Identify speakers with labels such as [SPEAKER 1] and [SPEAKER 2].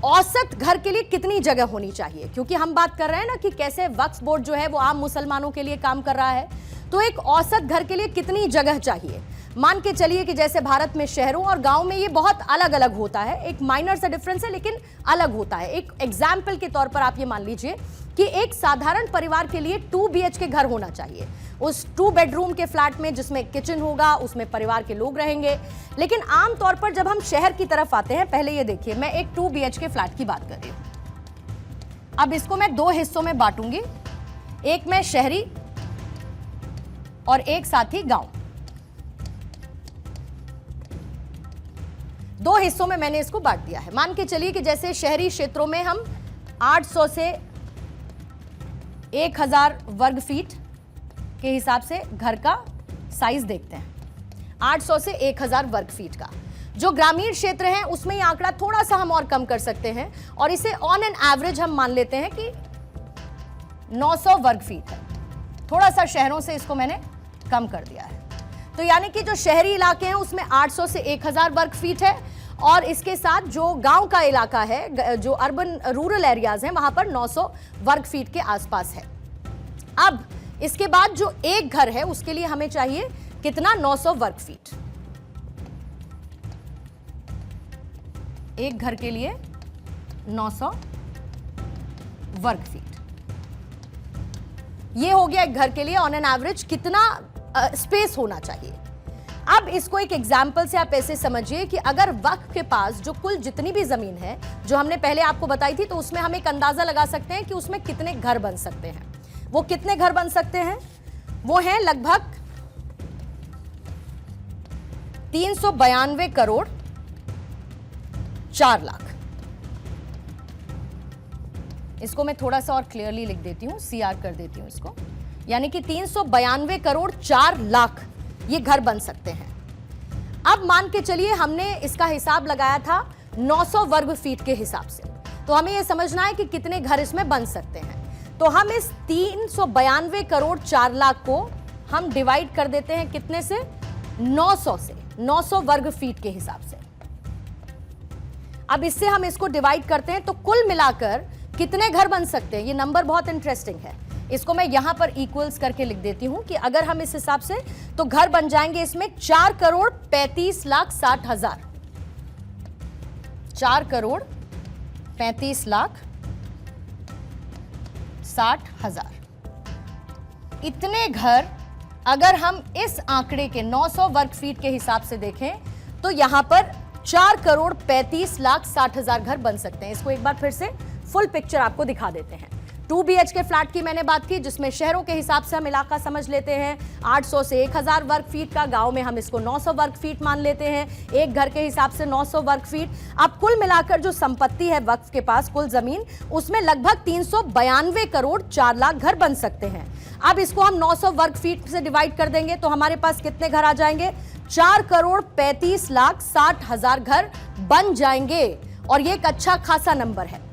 [SPEAKER 1] औसत घर के लिए कितनी जगह होनी चाहिए, क्योंकि हम बात कर रहे हैं ना कि कैसे वक्फ बोर्ड जो है वो आम मुसलमानों के लिए काम कर रहा है। तो एक औसत घर के लिए कितनी जगह चाहिए? मान के चलिए कि जैसे भारत में शहरों और गांव में ये बहुत अलग अलग होता है, एक माइनर सा डिफरेंस है लेकिन अलग होता है। एक एग्जाम्पल के तौर पर आप ये मान लीजिए कि एक साधारण परिवार के लिए 2 BHK घर होना चाहिए। उस 2 बेडरूम के फ्लैट में जिसमें किचन होगा, उसमें परिवार के लोग रहेंगे। लेकिन आमतौर पर जब हम शहर की तरफ आते हैं, पहले ये देखिए, मैं एक 2 BHK फ्लैट की बात कर रही हूं। अब इसको मैं 2 हिस्सों में बांटूंगी, एक में शहरी और एक साथ ही गांव। 2 हिस्सों में मैंने इसको बांट दिया है। मान के चलिए कि जैसे शहरी क्षेत्रों में हम 800 से 1000 वर्ग फीट के हिसाब से घर का साइज देखते हैं, 800 से 1000 वर्ग फीट का। जो ग्रामीण क्षेत्र है उसमें ये आंकड़ा थोड़ा सा हम और कम कर सकते हैं और इसे ऑन एन एवरेज हम मान लेते हैं कि 900 वर्ग फीट है। थोड़ा सा शहरों से इसको मैंने कम कर दिया है। तो यानी कि जो शहरी इलाके हैं उसमें 800 से 1000 वर्ग फीट है और इसके साथ जो गांव का इलाका है, जो अर्बन रूरल एरियाज हैं, वहां पर 900 वर्ग फीट के आसपास है। अब इसके बाद जो एक घर है उसके लिए हमें चाहिए कितना? 900 वर्ग फीट। एक घर के लिए 900 वर्ग फीट। ये हो गया एक घर के लिए ऑन एन एवरेज कितना स्पेस होना चाहिए। अब इसको एक एग्जाम्पल से आप ऐसे समझिए कि अगर वक्फ के पास जो कुल जितनी भी जमीन है जो हमने पहले आपको बताई थी, तो उसमें हम एक अंदाजा लगा सकते हैं कि उसमें कितने घर बन सकते हैं। वो कितने घर बन सकते हैं? वो हैं लगभग 392 करोड़ 4 लाख। इसको मैं थोड़ा सा और क्लियरली लिख देती हूं, CR कर देती हूं इसको, यानी कि 392 करोड़ 4 लाख ये घर बन सकते हैं। अब मान के चलिए हमने इसका हिसाब लगाया था 900 वर्ग फीट के हिसाब से, तो हमें यह समझना है कि कितने घर इसमें बन सकते हैं। तो हम इस 392 करोड़ 4 लाख को हम डिवाइड कर देते हैं कितने से? 900 से, 900 वर्ग फीट के हिसाब से। अब इससे हम इसको डिवाइड करते हैं तो कुल मिलाकर कितने घर बन सकते हैं? ये नंबर बहुत इंटरेस्टिंग है। इसको मैं यहां पर इक्वल्स करके लिख देती हूं कि अगर हम इस हिसाब से, तो घर बन जाएंगे इसमें 4 करोड़ 35 लाख 60 हजार। 4 करोड़ 35 लाख 60 हजार। इतने घर अगर हम इस आंकड़े के 900 वर्ग फीट के हिसाब से देखें तो यहां पर 4 करोड़ 35 लाख 60 हजार घर बन सकते हैं। इसको एक बार फिर से फुल पिक्चर आपको दिखा देते हैं। 2 BHK फ्लैट की मैंने बात की, जिसमें शहरों के हिसाब से हम इलाका समझ लेते हैं 800 से 1000 वर्ग फीट का, गांव में हम इसको 900 वर्ग फीट मान लेते हैं, एक घर के हिसाब से 900 वर्ग फीट। अब कुल मिलाकर जो संपत्ति है वक्फ के पास, कुल जमीन, उसमें लगभग 392 करोड़ 4 लाख घर बन सकते हैं। अब इसको हम 900 वर्ग फीट से डिवाइड कर देंगे तो हमारे पास कितने घर आ जाएंगे? 4 करोड़ 35 लाख 60 हजार घर बन जाएंगे। और ये एक अच्छा खासा नंबर है।